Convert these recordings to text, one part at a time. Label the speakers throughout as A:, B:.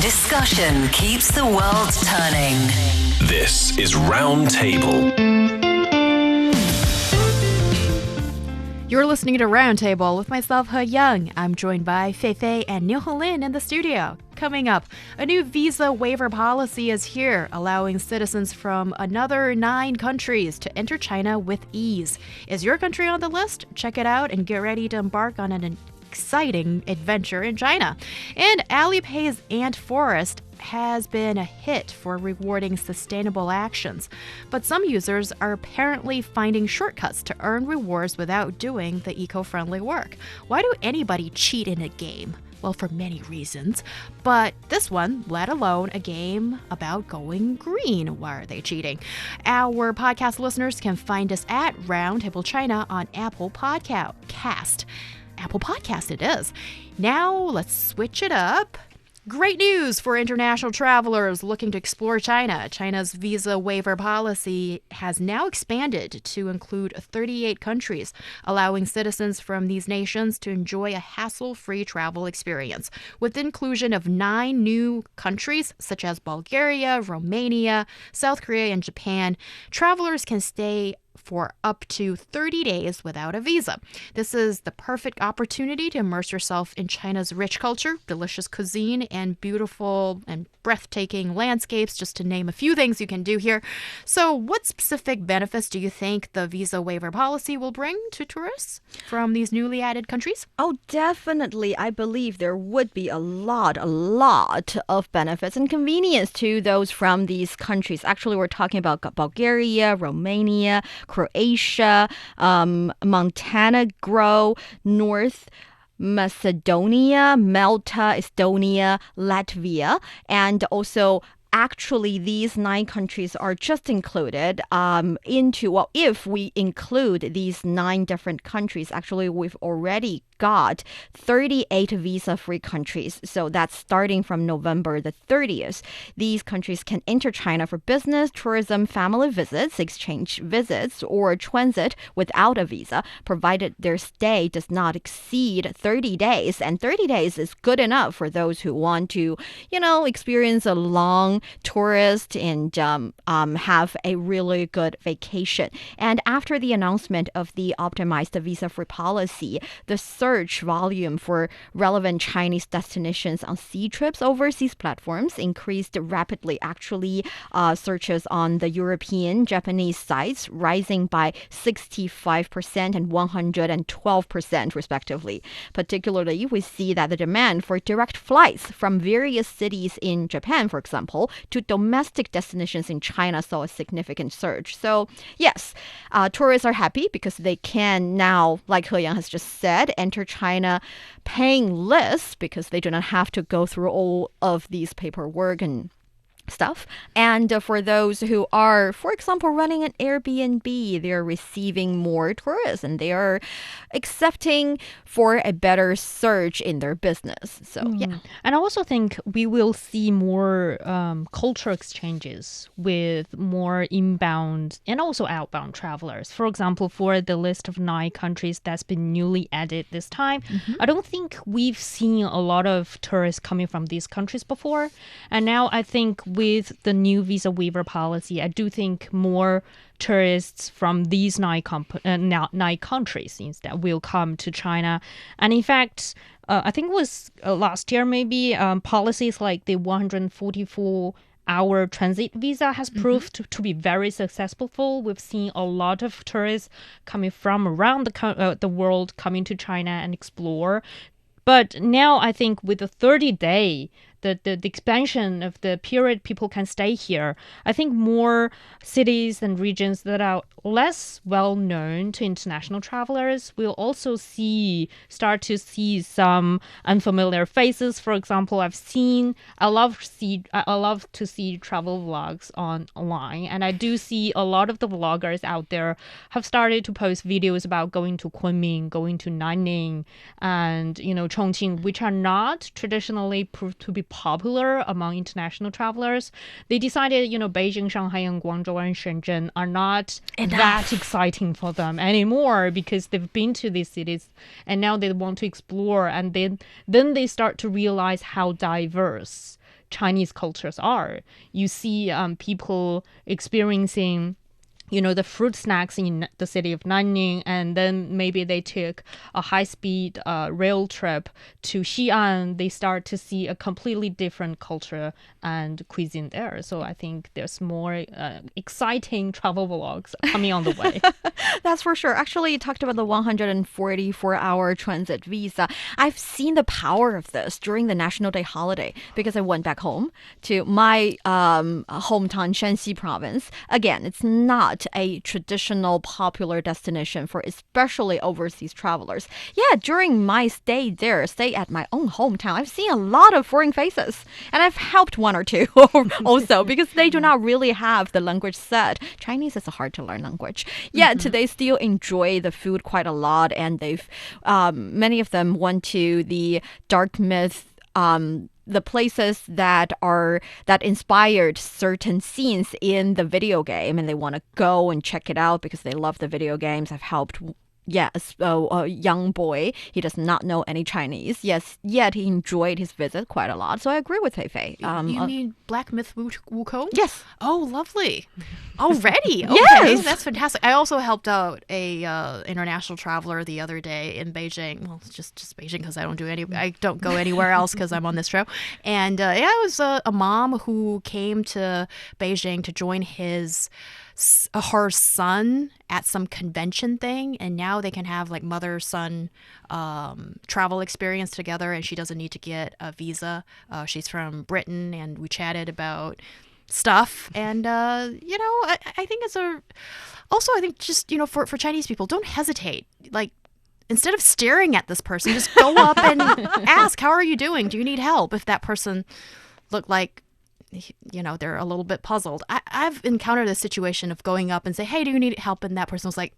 A: Discussion keeps the world turning.
B: This is Roundtable.
C: You're listening to Roundtable with myself, Heyang. I'm joined by Fei Fei and Niu Honglin in the studio. Coming up, a new visa waiver policy is here, allowing citizens from another 9 countries to enter China with ease. Is your country on the list? Check it out and get ready to embark on an exciting adventure in China. And Alipay's Ant Forest has been a hit for rewarding sustainable actions. But some users are apparently finding shortcuts to earn rewards without doing the eco-friendly work. Why do anybody cheat in a game? Well, for many reasons. But this one, let alone a game about going green. Why are they cheating? Our podcast listeners can find us at Roundtable China on Apple Podcast. Apple Podcast it is. Now let's switch it up. Great news for international travelers looking to explore China. China's visa waiver policy has now expanded to include 38 countries, allowing citizens from these nations to enjoy a hassle-free travel experience. With the inclusion of 9 new countries, such as Bulgaria, Romania, South Korea, and Japan, travelers can stay for up to 30 days without a visa. This is the perfect opportunity to immerse yourself in China's rich culture, delicious cuisine, and beautiful and breathtaking landscapes, just to name a few things you can do here. So what specific benefits do you think the visa waiver policy will bring to tourists from these newly added countries?
D: Oh, definitely. I believe there would be a lot of benefits and convenience to those from these countries. Actually, we're talking about Bulgaria, Romania, Croatia, Montenegro, North Macedonia, Malta, Estonia, Latvia, and also actually, these 9 countries are just included if we include these 9 different countries, actually, we've already got 38 visa-free countries. So that's starting from November the 30th. These countries can enter China for business, tourism, family visits, exchange visits, or transit without a visa, provided their stay does not exceed 30 days. And 30 days is good enough for those who want to, experience a long tourist and have a really good vacation. And after the announcement of the optimized visa-free policy, the search volume for relevant Chinese destinations on sea trips overseas platforms increased rapidly. Actually, searches on the European, Japanese sites rising by 65% and 112% respectively. Particularly, we see that the demand for direct flights from various cities in Japan, for example, to domestic destinations in China saw a significant surge. So, yes, tourists are happy because they can now, like Heyang has just said, enter China paying less because they do not have to go through all of these paperwork and stuff. And for those who are, for example, running an Airbnb, they're receiving more tourists and they are accepting for a better surge in their business. So, yeah.
E: And I also think we will see more cultural exchanges with more inbound and also outbound travelers. For example, for the list of 9 countries that's been newly added this time, I don't think we've seen a lot of tourists coming from these countries before. And now I think with the new visa waiver policy, I do think more tourists from these 9 countries instead will come to China. And in fact, I think it was last year maybe, policies like the 144-hour transit visa has proved to be very successful. We've seen a lot of tourists coming from around the world coming to China and explore. But now I think with the 30-day, the expansion of the period people can stay here, I think more cities and regions that are less well known to international travelers will also start to see some unfamiliar faces. For example, I love to see travel vlogs online, and I do see a lot of the vloggers out there have started to post videos about going to Kunming, going to Nanning, and Chongqing, which are not traditionally proved to be popular among international travelers. They decided, Beijing, Shanghai, and Guangzhou and Shenzhen are not that exciting for them anymore because they've been to these cities and now they want to explore, and then they start to realize how diverse Chinese cultures are. You see people experiencing the fruit snacks in the city of Nanning, and then maybe they took a high-speed rail trip to Xi'an. They start to see a completely different culture and cuisine there. So I think there's more exciting travel vlogs coming on the way.
D: That's for sure. Actually, you talked about the 144-hour transit visa. I've seen the power of this during the National Day holiday because I went back home to my hometown, Shanxi province. Again, it's not a traditional popular destination for especially overseas travelers. Yeah, during my stay at my own hometown, I've seen a lot of foreign faces, and I've helped one or two also because they do not really have the language set. Chinese is a hard to learn language. Yet they still enjoy the food quite a lot, and they've many of them went to the dark myth the places that inspired certain scenes in the video game, and they want to go and check it out because they love the video games. I've helped a young boy. He does not know any Chinese. Yes, yet he enjoyed his visit quite a lot. So I agree with Fei Fei.
C: You mean Black Myth Wukong?
D: Yes.
C: Oh, lovely. Already? Okay.
D: Yes.
C: That's fantastic. I also helped out a international traveler the other day in Beijing. Well, it's just Beijing because I don't go anywhere else because I'm on this show. And it was a mom who came to Beijing to join her son at some convention thing, and now they can have like mother-son travel experience together, and she doesn't need to get a visa. She's from Britain, and we chatted about stuff, and I think I think just for Chinese people, don't hesitate. Like, instead of staring at this person, just go up and ask, how are you doing? Do you need help? If that person looked like they're a little bit puzzled. I've encountered a situation of going up and say, hey, do you need help? And that person was like,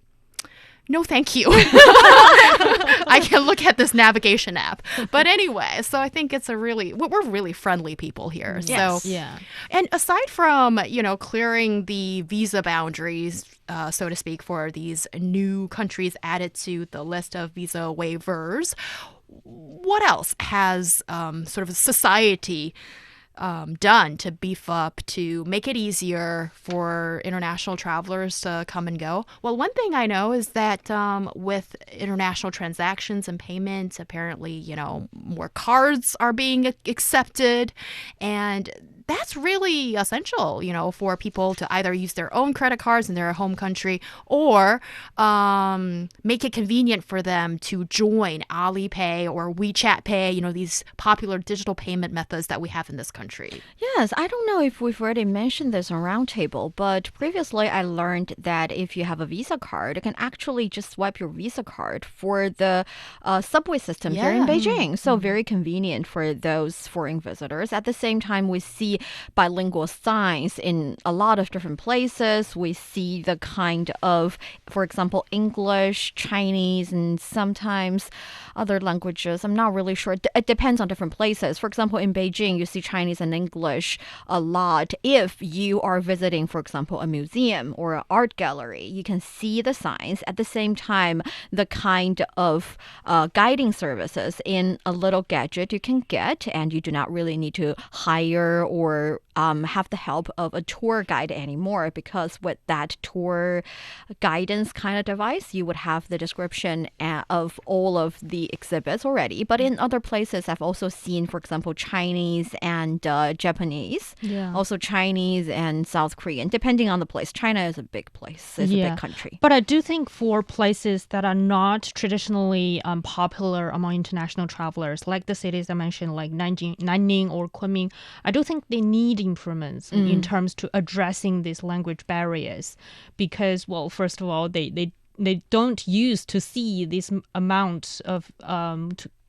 C: no, thank you. I can look at this navigation app. But anyway, so I think we're really friendly people here.
E: Yes.
C: So,
E: yeah.
C: And aside from, clearing the visa boundaries, so to speak, for these new countries added to the list of visa waivers, what else has sort of society done to beef up, to make it easier for international travelers to come and go? Well, one thing I know is that with international transactions and payments, apparently, more cards are being accepted, and that's really essential, for people to either use their own credit cards in their home country or make it convenient for them to join Alipay or WeChat Pay, these popular digital payment methods that we have in this country.
D: Yes, I don't know if we've already mentioned this on Roundtable, but previously I learned that if you have a Visa card, you can actually just swipe your Visa card for the subway system here in Beijing. So very convenient for those foreign visitors. At the same time, we see bilingual signs in a lot of different places. We see the kind of, for example, English, Chinese, and sometimes other languages. I'm not really sure. It depends on different places. For example, in Beijing, you see Chinese and English a lot. If you are visiting, for example, a museum or an art gallery, you can see the signs. At the same time, the kind of guiding services in a little gadget you can get, and you do not really need to hire or have the help of a tour guide anymore, because with that tour guidance kind of device, you would have the description of all of the exhibits already. But in other places, I've also seen, for example, Chinese and Japanese, also Chinese and South Korean, depending on the place. China is a big place. It's a big country.
E: But I do think for places that are not traditionally popular among international travelers, like the cities I mentioned, like Nanning or Kunming, I do think they need improvements in terms to addressing these language barriers, because, well, first of all, they don't use to see this amount of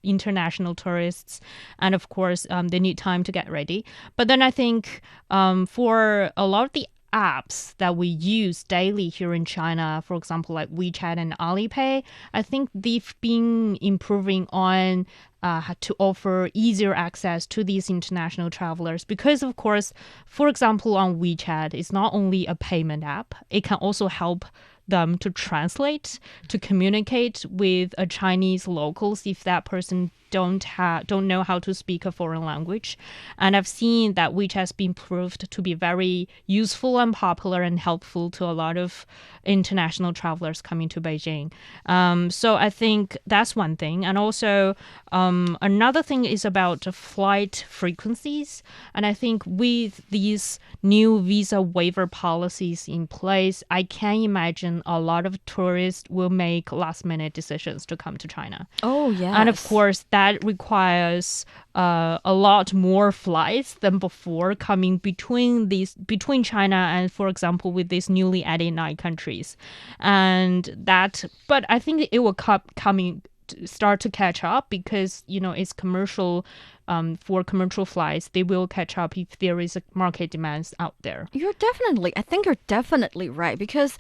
E: international tourists, and of course they need time to get ready. But then I think for a lot of the apps that we use daily here in China, for example, like WeChat and Alipay, I think they've been improving on to offer easier access to these international travelers. Because, of course, for example, on WeChat, it's not only a payment app, it can also help them to translate, to communicate with Chinese locals if that person don't know how to speak a foreign language. And I've seen that which has been proved to be very useful and popular and helpful to a lot of international travelers coming to Beijing. So I think that's one thing. And also another thing is about flight frequencies. And I think with these new visa waiver policies in place, I can imagine a lot of tourists will make last-minute decisions to come to China.
D: Oh, yes.
E: And of course, that requires a lot more flights than before coming between China and, for example, with these newly added 9 countries. But I think it will start to catch up because, it's commercial. For commercial flights, they will catch up if there is a market demand out there.
D: I think you're definitely right because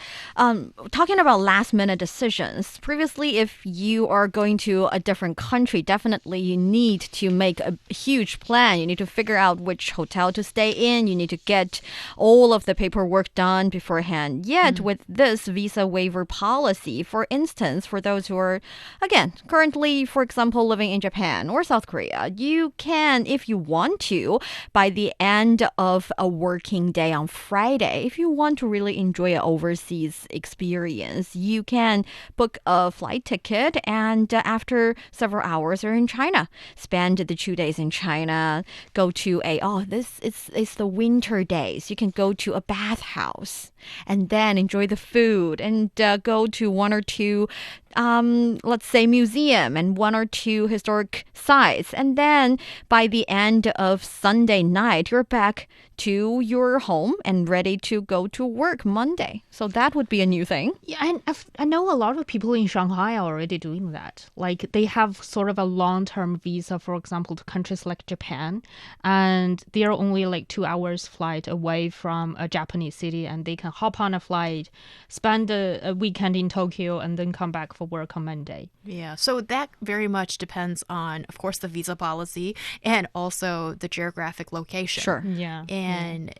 D: talking about last minute decisions, previously if you are going to a different country, definitely you need to make a huge plan. You need to figure out which hotel to stay in. You need to get all of the paperwork done beforehand. Yet with this visa waiver policy, for instance, for those who are, again, currently, for example, living in Japan or South Korea, you can, if you want to, by the end of a working day on Friday, if you want to really enjoy an overseas experience, you can book a flight ticket and after several hours you're in China. Spend the 2 days in China, go to it's the winter days. You can go to a bathhouse and then enjoy the food and go to one or two let's say museum and 1 or 2 historic sites. And then by the end of Sunday night, you're back to your home and ready to go to work Monday. So that would be a new thing.
E: Yeah, and I know a lot of people in Shanghai are already doing that. Like they have sort of a long-term visa, for example, to countries like Japan, and they are only like 2 hours flight away from a Japanese city, and they can hop on a flight, spend a weekend in Tokyo, and then come back for work on Monday.
C: Yeah, so that very much depends on, of course, the visa policy and also the geographic location.
D: Sure.
E: Yeah.
C: And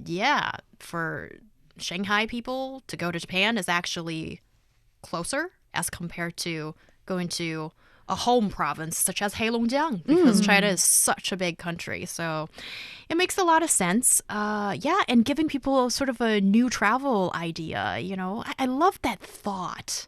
C: yeah, for Shanghai people to go to Japan is actually closer as compared to going to a home province such as Heilongjiang because China is such a big country. So it makes a lot of sense. And giving people sort of a new travel idea, I love that thought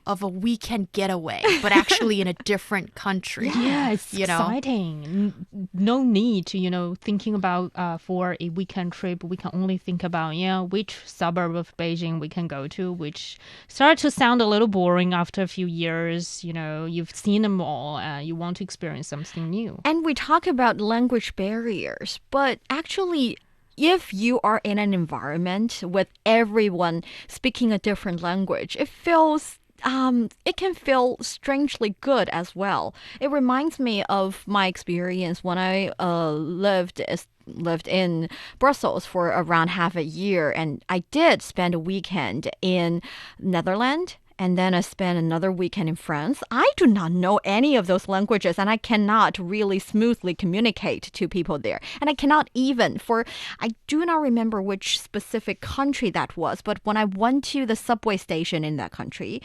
C: of a weekend getaway, but actually in a different country.
E: Yeah, it's exciting. No need to, thinking about for a weekend trip, we can only think about, which suburb of Beijing we can go to, which start to sound a little boring after a few years. You've seen them all. You want to experience something new.
D: And we talk about language barriers, but actually, if you are in an environment with everyone speaking a different language, it can feel strangely good as well. It reminds me of my experience when I lived in Brussels for around half a year, and I did spend a weekend in Netherlands. And then I spent another weekend in France. I do not know any of those languages, and I cannot really smoothly communicate to people there. And I cannot I do not remember which specific country that was, but when I went to the subway station in that country,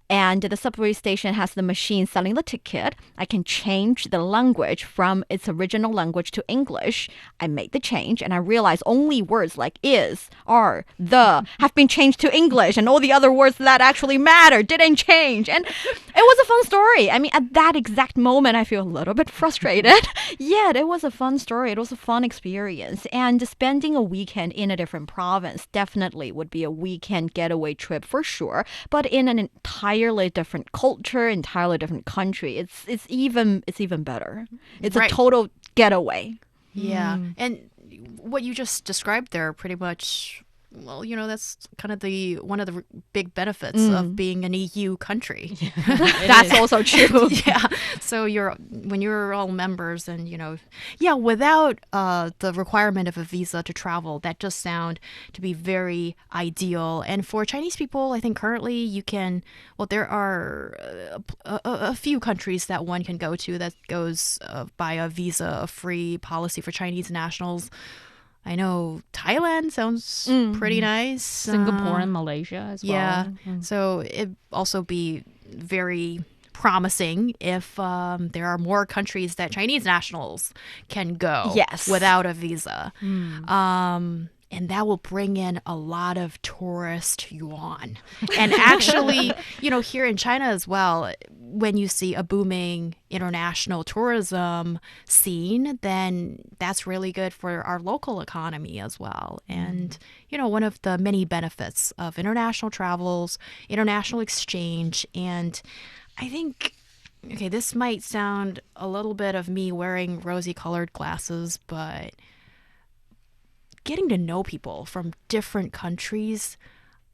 D: and the subway station has the machine selling the ticket, I can change the language from its original language to English. I made the change, and I realized only words like is, are, the have been changed to English, and all the other words that actually matter didn't change. And it was a fun story. I mean, at that exact moment, I feel a little bit frustrated. Yet it was a fun story. It was a fun experience. And spending a weekend in a different province definitely would be a weekend getaway trip for sure. But in an entirely different culture, entirely different country, it's even better. It's a total getaway.
C: Yeah. And what you just described there pretty much, well, that's kind of one of the big benefits of being an EU country.
D: That's also true.
C: Yeah. So when you're all members and, without the requirement of a visa to travel, that does sound to be very ideal. And for Chinese people, I think currently there are a few countries that one can go to that goes by a visa-free policy for Chinese nationals. I know Thailand sounds pretty nice.
E: Singapore and Malaysia as well.
C: Yeah. So it'd also be very promising if there are more countries that Chinese nationals can go
D: Yes.
C: without a visa. And that will bring in a lot of tourist yuan. And actually, here in China as well, when you see a booming international tourism scene, then that's really good for our local economy as well. And, one of the many benefits of international travels, international exchange. And I think, okay, this might sound a little bit of me wearing rosy-colored glasses, but getting to know people from different countries,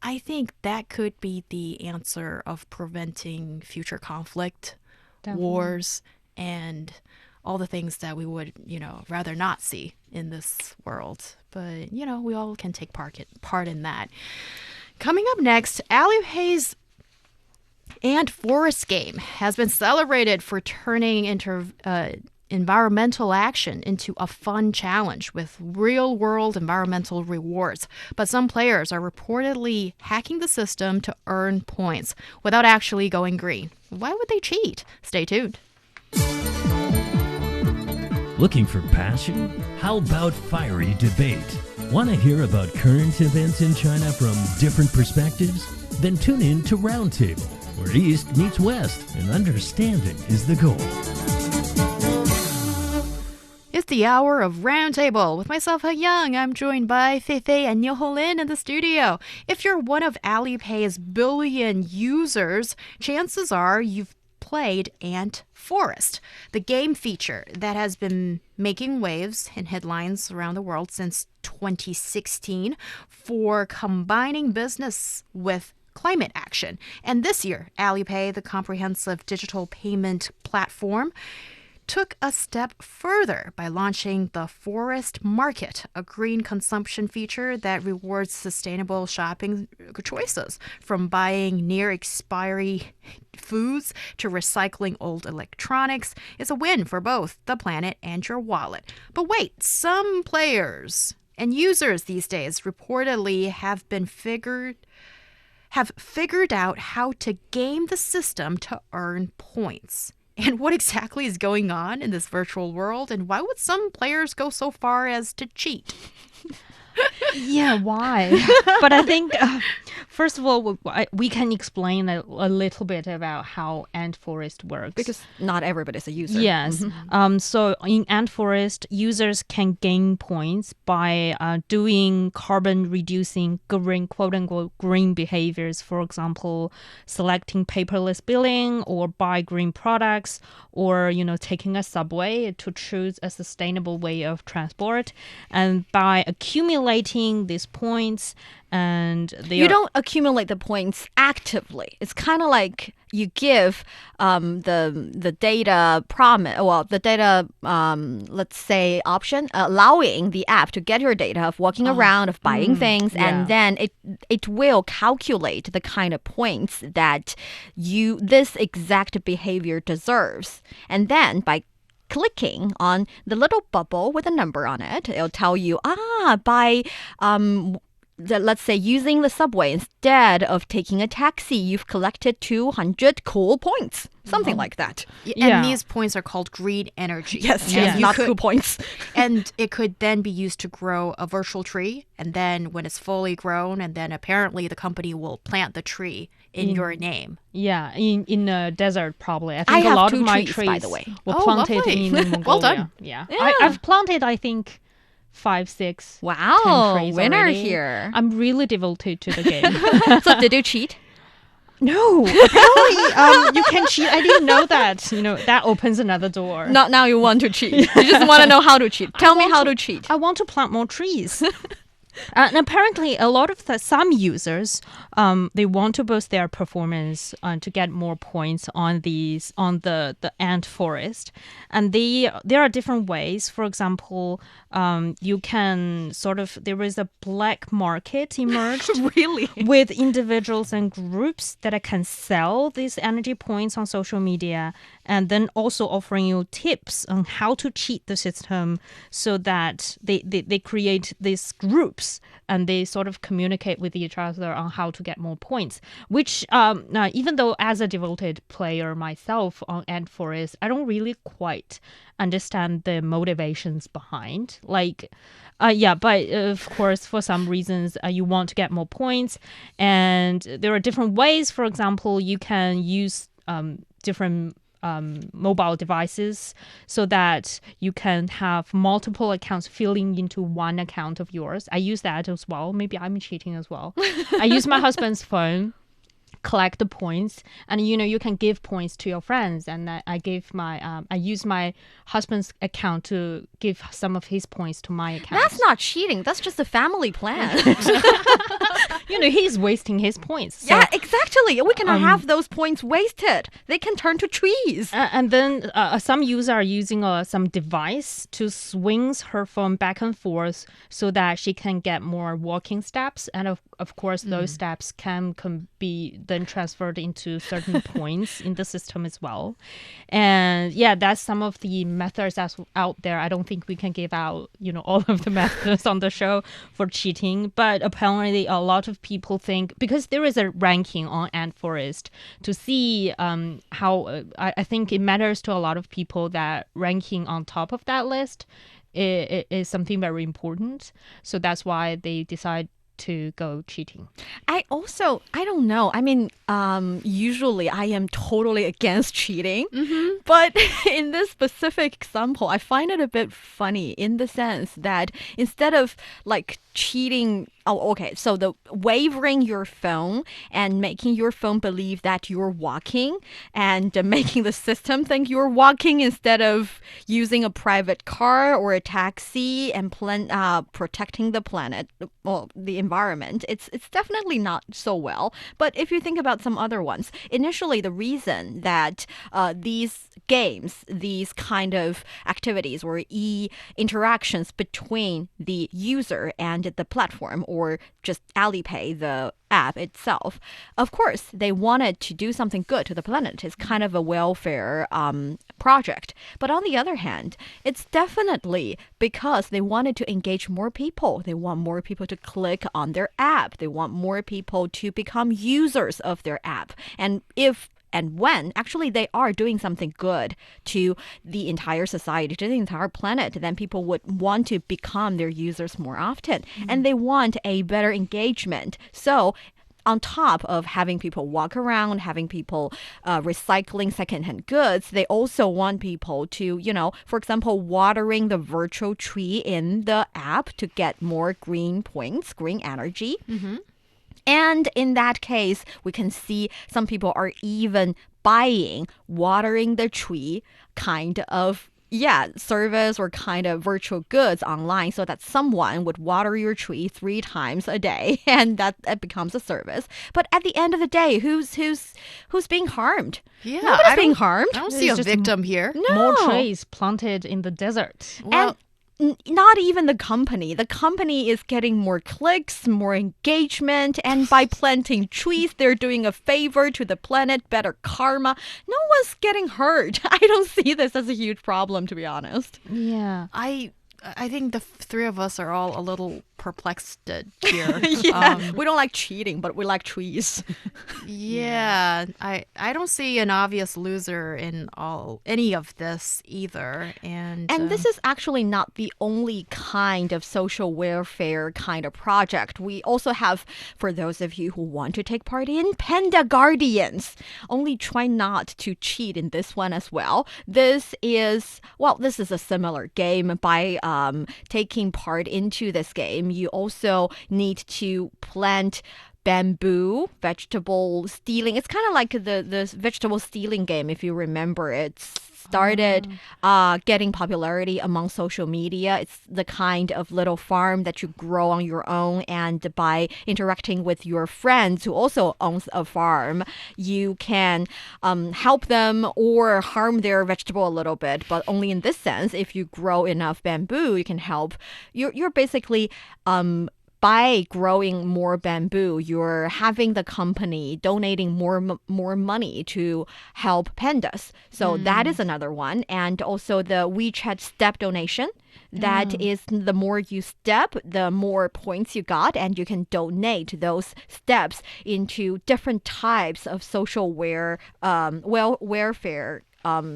C: I think that could be the answer of preventing future conflict, wars, and all the things that we would, rather not see in this world. But, we all can take part in that. Coming up next, Alipay's Ant Forest game has been celebrated for turning into environmental action into a fun challenge with real-world environmental rewards. But some players are reportedly hacking the system to earn points without actually going green. Why would they cheat? Stay tuned.
F: Looking for passion? How about fiery debate? Want to hear about current events in China from different perspectives? Then tune in to Roundtable, where East meets West and understanding is the goal.
C: It's the hour of Roundtable with myself, Heyang. I'm joined by Fei Fei and Niu Honglin in the studio. If you're one of Alipay's billion users, chances are you've played Ant Forest, the game feature that has been making waves in headlines around the world since 2016 for combining business with climate action. And this year, Alipay, the comprehensive digital payment platform, took a step further by launching the Forest Market, a green consumption feature that rewards sustainable shopping choices, from buying near expiry foods to recycling old electronics. It's a win for both the planet and your wallet. But wait, some players and users these days reportedly have figured out how to game the system to earn points. And what exactly is going on in this virtual world? And why would some players go so far as to cheat?
E: Yeah, why? But I think, first of all, we can explain a little bit about how Ant Forest works.
D: Because not everybody's a user.
E: Yes. So in Ant Forest, users can gain points by doing carbon-reducing green, quote-unquote, green behaviors. For example, selecting paperless billing or buy green products, or, taking a subway to choose a sustainable way of transport. And by accumulating these points, and
D: you don't accumulate the points actively. It's kind of like you give the data let's say option, allowing the app to get your data of walking around, of buying things, and then it will calculate the kind of points that this exact behavior deserves. And then by clicking on the little bubble with a number on it, it'll tell you, by let's say using the subway instead of taking a taxi, you've collected 200 cool points. Something like that.
C: And these points are called green energy.
D: Yes, not cool points.
C: And it could then be used to grow a virtual tree. And then when it's fully grown, and then apparently the company will plant the tree in your name.
E: Yeah, in a desert probably. I
D: I
E: think a
D: have
E: lot
D: 2
E: of my
D: trees, by the way.
E: were
C: Oh,
E: planted
C: lovely.
E: in Mongolia.
C: Well done.
E: Yeah.
D: Yeah.
E: I've planted, I think, 5, 6, 10
D: Wow,
E: trees
D: winner
E: already.
D: here.
E: I'm really devoted to the game.
D: So did you cheat?
E: No, apparently you can cheat. I didn't know that. That opens another door.
D: Not now you want to cheat. You just want to know how to cheat. Tell me how to cheat.
E: I want to plant more trees. And apparently, a lot of some users, they want to boost their performance to get more points on the ant forest, and there are different ways. For example, you can there is a black market emerged
D: Really?
E: with individuals and groups that can sell these energy points on social media, and then also offering you tips on how to cheat the system so that they create these groups groups, and they sort of communicate with each other on how to get more points, which even though as a devoted player myself on Ant Forest, I don't really quite understand the motivations behind. But of course, for some reasons, you want to get more points, and there are different ways. For example, you can use different mobile devices so that you can have multiple accounts filling into one account of yours. I use that as well. Maybe I'm cheating as well. I use my husband's phone, collect the points, and you can give points to your friends, and I use my husband's account to give some of his points to my account.
D: That's not cheating. That's just a family plan.
E: He's wasting his points. So,
D: yeah, exactly. We cannot have those points wasted. They can turn to trees.
E: And then some users are using some device to swings her phone back and forth so that she can get more walking steps. And of course, those steps can be then transferred into certain points in the system as well. And yeah, that's some of the methods that's out there. I don't think we can give out, all of the methods on the show for cheating, but apparently a lot of people think, because there is a ranking on Ant Forest to see how, I think it matters to a lot of people that ranking on top of that list is something very important. So that's why they decide to go cheating.
D: I don't know. I mean, usually I am totally against cheating, but in this specific example, I find it a bit funny in the sense that instead of like cheating, so the wavering your phone and making your phone believe that you're walking and making the system think you're walking instead of using a private car or a taxi and protecting the planet, the environment. It's definitely not so well. But if you think about some other ones, initially the reason that these games, these kind of activities or interactions between the user and the platform, or just Alipay, the app itself, of course, they wanted to do something good to the planet. It's kind of a welfare project. But on the other hand, it's definitely because they wanted to engage more people. They want more people to click on their app. They want more people to become users of their app. And when actually they are doing something good to the entire society, to the entire planet, then people would want to become their users more often. And they want a better engagement. So on top of having people walk around, having people recycling secondhand goods, they also want people to, for example, watering the virtual tree in the app to get more green points, green energy. And in that case, we can see some people are even buying watering the tree kind of service or kind of virtual goods online so that someone would water your tree 3 times a day, and that becomes a service. But at the end of the day, who's being harmed?
C: Yeah,
D: Nobody's being harmed.
C: I don't see a victim here.
D: No.
E: More trees planted in the desert.
C: Well,
D: not even the company. The company is getting more clicks, more engagement, and by planting trees, they're doing a favor to the planet, better karma. No one's getting hurt. I don't see this as a huge problem, to be honest.
E: Yeah.
C: I think the three of us are all a little perplexed here.
D: We don't like cheating, but we like trees.
C: Yeah, I don't see an obvious loser in any of this either. And
D: this is actually not the only kind of social welfare kind of project. We also have, for those of you who want to take part in, Panda Guardians. Only try not to cheat in this one as well. This is a similar game. By taking part into this game, you also need to plant bamboo, vegetable stealing. It's kind of like the vegetable stealing game, if you remember. It's started getting popularity among social media. It's the kind of little farm that you grow on your own, and by interacting with your friends who also owns a farm, you can help them or harm their vegetable a little bit, but only in this sense. If you grow enough bamboo, you can help. You're basically by growing more bamboo, you're having the company donating more money to help pandas. So that is another one. And also the WeChat step donation. That is, the more you step, the more points you got, and you can donate those steps into different types of social welfare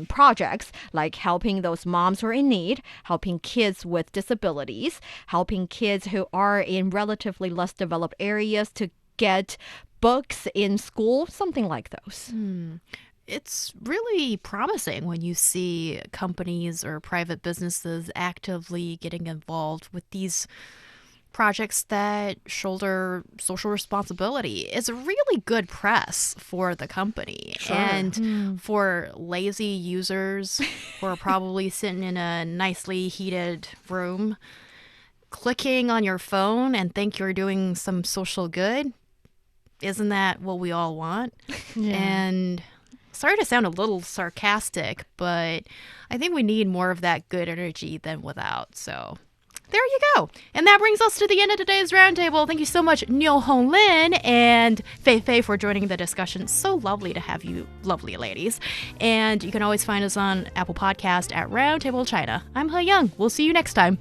D: projects, like helping those moms who are in need, helping kids with disabilities, helping kids who are in relatively less developed areas to get books in school, something like those.
C: It's really promising when you see companies or private businesses actively getting involved with these projects that shoulder social responsibility. It's really good press for the company. And for lazy users who are probably sitting in a nicely heated room, clicking on your phone and think you're doing some social good, isn't that what we all want? And sorry to sound a little sarcastic, but I think we need more of that good energy than without. So there you go. And that brings us to the end of today's roundtable. Thank you so much, Niu Honglin and Fei Fei, for joining the discussion. So lovely to have you, lovely ladies. And you can always find us on Apple Podcast at Roundtable China. I'm Heyang. We'll see you next time.